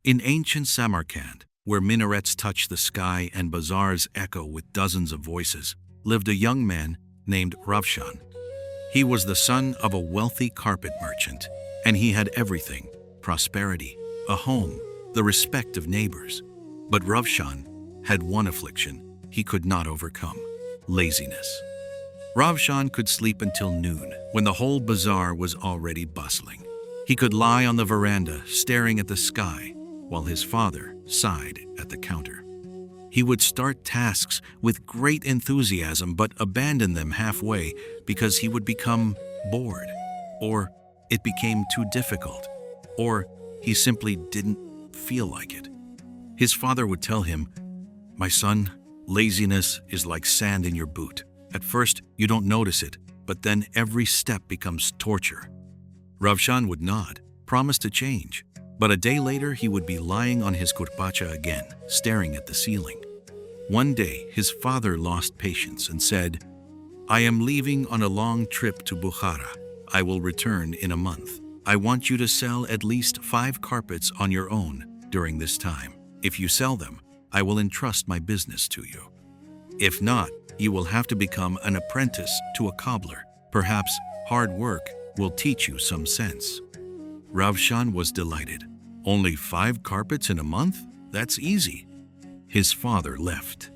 In ancient Samarkand, where minarets touch the sky and bazaars echo with dozens of voices, lived a young man named Ravshan. He was the son of a wealthy carpet merchant, and he had everything: prosperity, a home, the respect of neighbors. But Ravshan had one affliction he could not overcome: laziness. Ravshan could sleep until noon, when the whole bazaar was already bustling. He could lie on the veranda, staring at the sky, while his father sighed at the counter. He would start tasks with great enthusiasm but abandon them halfway because he would become bored, or it became too difficult, or he simply didn't feel like it. His father would tell him, "My son, laziness is like sand in your boot. At first, you don't notice it, but then every step becomes torture." Ravshan would nod, promise to change, but a day later he would be lying on his kurpacha again, staring at the ceiling. One day, his father lost patience and said, "I am leaving on a long trip to Bukhara. I will return in a month. I want you to sell at least 5 carpets on your own during this time. If you sell them, I will entrust my business to you. If not, you will have to become an apprentice to a cobbler. Perhaps hard work will teach you some sense." Ravshan was delighted. "Only 5 carpets in a month? That's easy." His father left.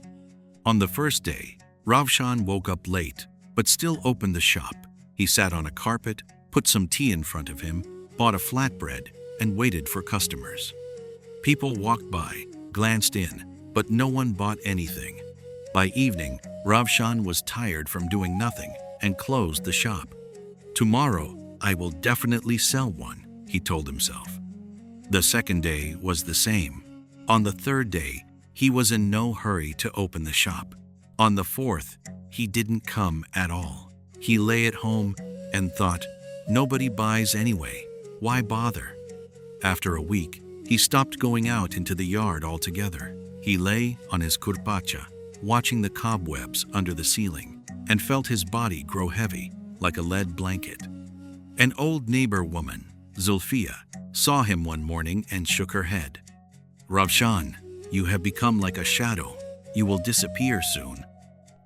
On the first day, Ravshan woke up late, but still opened the shop. He sat on a carpet, put some tea in front of him, bought a flatbread, and waited for customers. People walked by, glanced in, but no one bought anything. By evening, Ravshan was tired from doing nothing and closed the shop. "Tomorrow, I will definitely sell one," he told himself. The second day was the same. On the third day, he was in no hurry to open the shop. On the fourth, he didn't come at all. He lay at home and thought, "Nobody buys anyway. Why bother?" After a week, he stopped going out into the yard altogether. He lay on his kurpacha, watching the cobwebs under the ceiling, and felt his body grow heavy, like a lead blanket. An old neighbor woman, Zulfiya, saw him one morning and shook her head. "Ravshan, you have become like a shadow. You will disappear soon."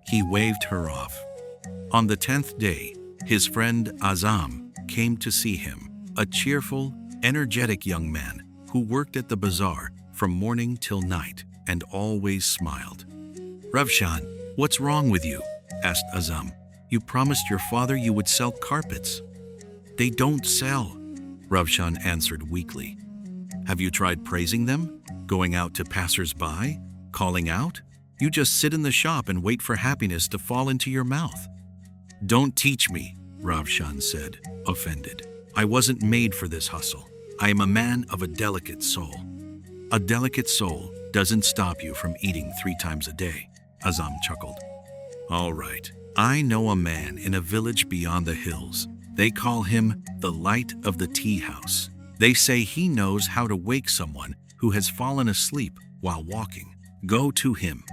He waved her off. On the 10th day, his friend Azam came to see him, a cheerful, energetic young man who worked at the bazaar from morning till night and always smiled. "Ravshan, what's wrong with you?" asked Azam. "You promised your father you would sell carpets." "They don't sell," Ravshan answered weakly. "Have you tried praising them? Going out to passers-by? Calling out? You just sit in the shop and wait for happiness to fall into your mouth." "Don't teach me," Ravshan said, offended. "I wasn't made for this hustle. I am a man of a delicate soul." "A delicate soul doesn't stop you from eating 3 times a day," Azam chuckled. "All right, I know a man in a village beyond the hills. They call him the Light of the Tea House. They say he knows how to wake someone who has fallen asleep while walking. Go to him."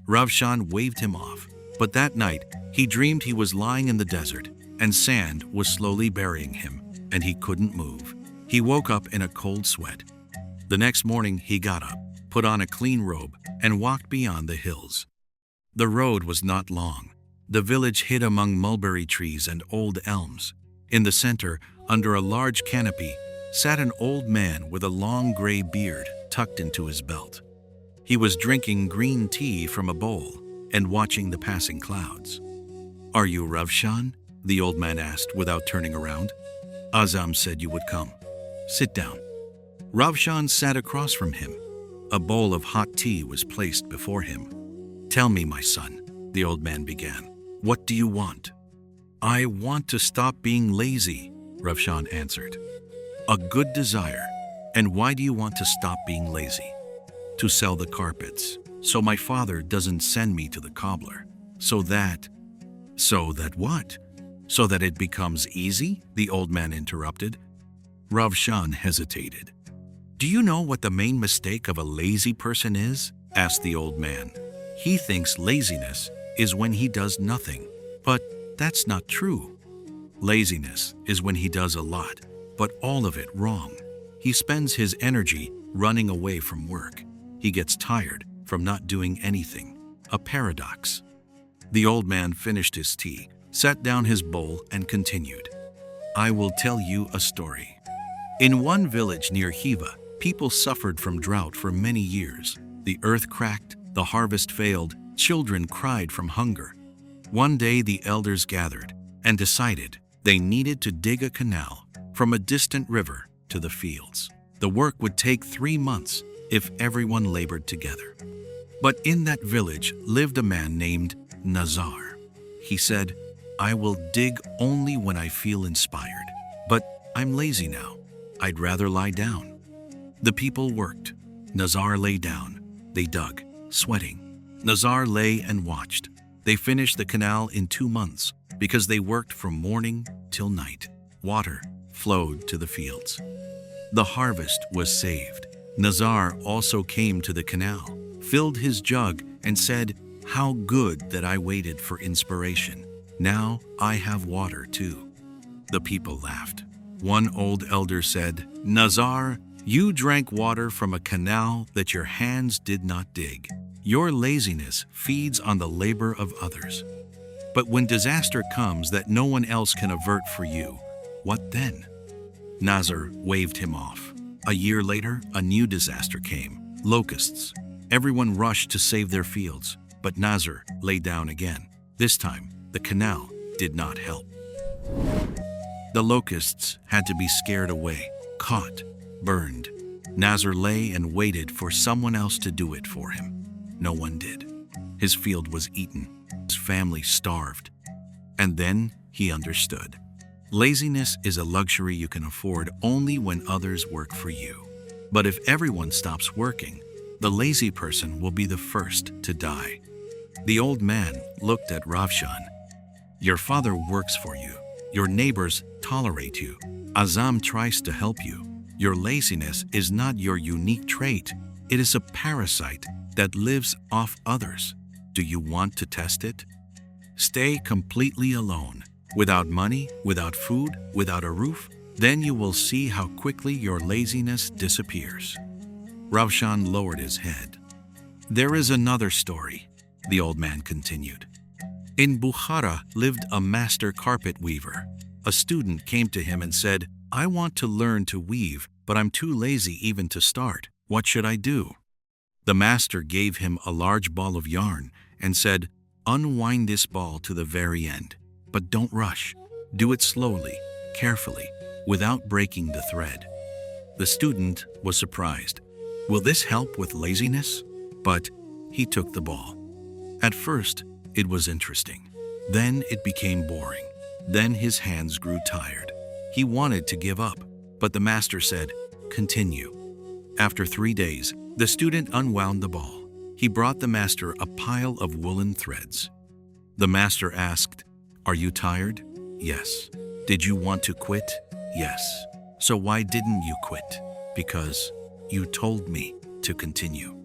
Ravshan waved him off, but that night he dreamed he was lying in the desert and sand was slowly burying him, and he couldn't move. He woke up in a cold sweat. The next morning he got up, put on a clean robe, and walked beyond the hills. The road was not long. The village hid among mulberry trees and old elms. In the center, under a large canopy, sat an old man with a long gray beard tucked into his belt. He was drinking green tea from a bowl and watching the passing clouds. "Are you Ravshan?" the old man asked without turning around. "Azam said you would come. Sit down." Ravshan sat across from him. A bowl of hot tea was placed before him. "Tell me, my son," the old man began. "What do you want?" "I want to stop being lazy," Ravshan answered. "A good desire. And why do you want to stop being lazy?" "To sell the carpets, so my father doesn't send me to the cobbler. So that what? So that it becomes easy?" the old man interrupted. Ravshan hesitated. "Do you know what the main mistake of a lazy person is?" asked the old man. "He thinks laziness is when he does nothing, but that's not true. Laziness is when he does a lot, but all of it wrong. He spends his energy running away from work. He gets tired from not doing anything. A paradox. The old man finished his tea, set down his bowl, and continued. I will tell you a story. In one village near Hiva, people suffered from drought for many years. The earth cracked, the harvest failed, children cried from hunger. One day the elders gathered and decided they needed to dig a canal from a distant river to the fields. The work would take 3 months if everyone labored together. But in that village lived a man named Nazar. He said, I will dig only when I feel inspired. But I'm lazy now. I'd rather lie down. The people worked. Nazar lay down. They dug, sweating. Nazar lay and watched. They finished the canal in 2 months because they worked from morning till night. Water flowed to the fields. The harvest was saved. Nazar also came to the canal, filled his jug, and said, How good that I waited for inspiration. Now I have water too. The people laughed. One old elder said, Nazar, you drank water from a canal that your hands did not dig. Your laziness feeds on the labor of others. But when disaster comes that no one else can avert for you, what then? Nazar waved him off. A year later, a new disaster came. Locusts. Everyone rushed to save their fields, but Nazar lay down again. This time, the canal did not help. The locusts had to be scared away, caught, burned. Nazar lay and waited for someone else to do it for him. No one did. His field was eaten. His family starved. And then he understood. Laziness is a luxury you can afford only when others work for you. But if everyone stops working, the lazy person will be the first to die. The old man looked at Ravshan. Your father works for you. Your neighbors tolerate you. Azam tries to help you. Your laziness is not your unique trait. It is a parasite that lives off others. Do you want to test it? Stay completely alone, without money, without food, without a roof. Then you will see how quickly your laziness disappears. Ravshan lowered his head. There is another story, the old man continued. In Bukhara lived a master carpet weaver. A student came to him and said, I want to learn to weave, but I'm too lazy even to start. What should I do? The master gave him a large ball of yarn and said, Unwind this ball to the very end, but don't rush. Do it slowly, carefully, without breaking the thread. The student was surprised. Will this help with laziness? But he took the ball. At first, it was interesting. Then it became boring. Then his hands grew tired. He wanted to give up, but the master said, Continue. After 3 days, the student unwound the ball. He brought the master a pile of woolen threads. The master asked, Are you tired? Yes. Did you want to quit? Yes. So why didn't you quit? Because you told me to continue.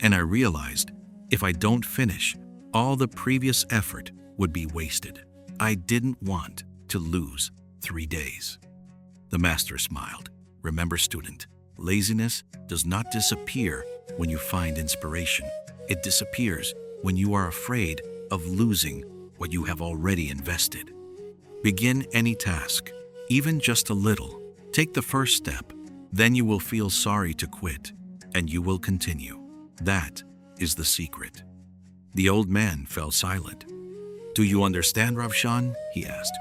And I realized if I don't finish, all the previous effort would be wasted. I didn't want to lose 3 days. The master smiled. Remember, student, laziness does not disappear when you find inspiration. It disappears when you are afraid of losing what you have already invested. Begin any task, even just a little. Take the first step. Then you will feel sorry to quit, and you will continue. That is the secret. The old man fell silent. Do you understand, Ravshan? He asked.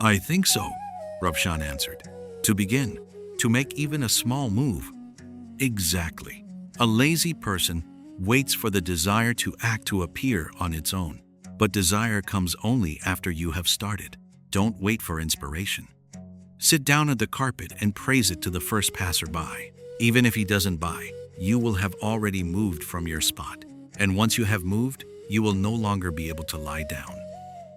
I think so, Ravshan answered. To begin, to make even a small move. Exactly. A lazy person waits for the desire to act to appear on its own. But desire comes only after you have started. Don't wait for inspiration. Sit down on the carpet and praise it to the first passerby. Even if he doesn't buy, you will have already moved from your spot. And once you have moved, you will no longer be able to lie down.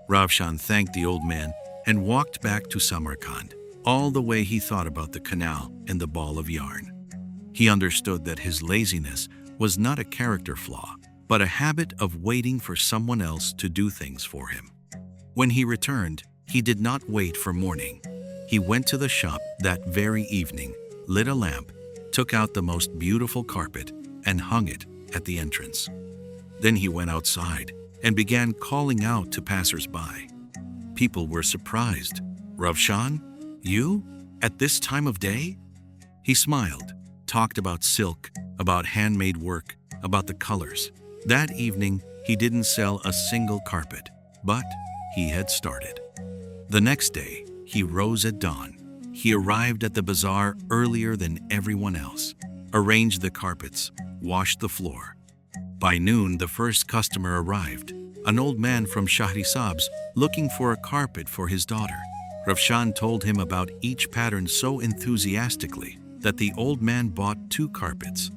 Ravshan thanked the old man and walked back to Samarkand. All the way he thought about the canal and the ball of yarn. He understood that his laziness was not a character flaw, but a habit of waiting for someone else to do things for him. When he returned, he did not wait for morning. He went to the shop that very evening, lit a lamp, took out the most beautiful carpet and hung it at the entrance. Then he went outside and began calling out to passers-by. People were surprised. "Ravshan, you? At this time of day?" He smiled, talked about silk, about handmade work, about the colors. That evening, he didn't sell a single carpet, but he had started. The next day, he rose at dawn. He arrived at the bazaar earlier than everyone else, arranged the carpets, washed the floor. By noon, the first customer arrived, an old man from Shahrisabz looking for a carpet for his daughter. Ravshan told him about each pattern so enthusiastically that the old man bought 2 carpets.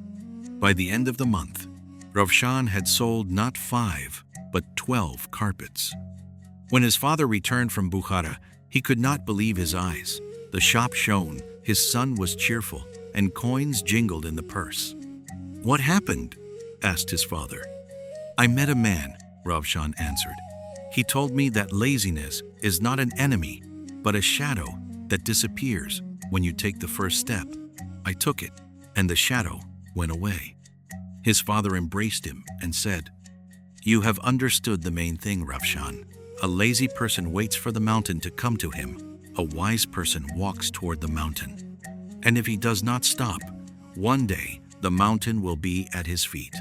By the end of the month, Ravshan had sold not 5, but 12 carpets. When his father returned from Bukhara, he could not believe his eyes. The shop shone, his son was cheerful, and coins jingled in the purse. "What happened?" asked his father. "I met a man," Ravshan answered. "He told me that laziness is not an enemy, but a shadow that disappears when you take the first step. I took it, and the shadow went away." His father embraced him and said, "You have understood the main thing, Ravshan. A lazy person waits for the mountain to come to him. A wise person walks toward the mountain. And if he does not stop, one day the mountain will be at his feet."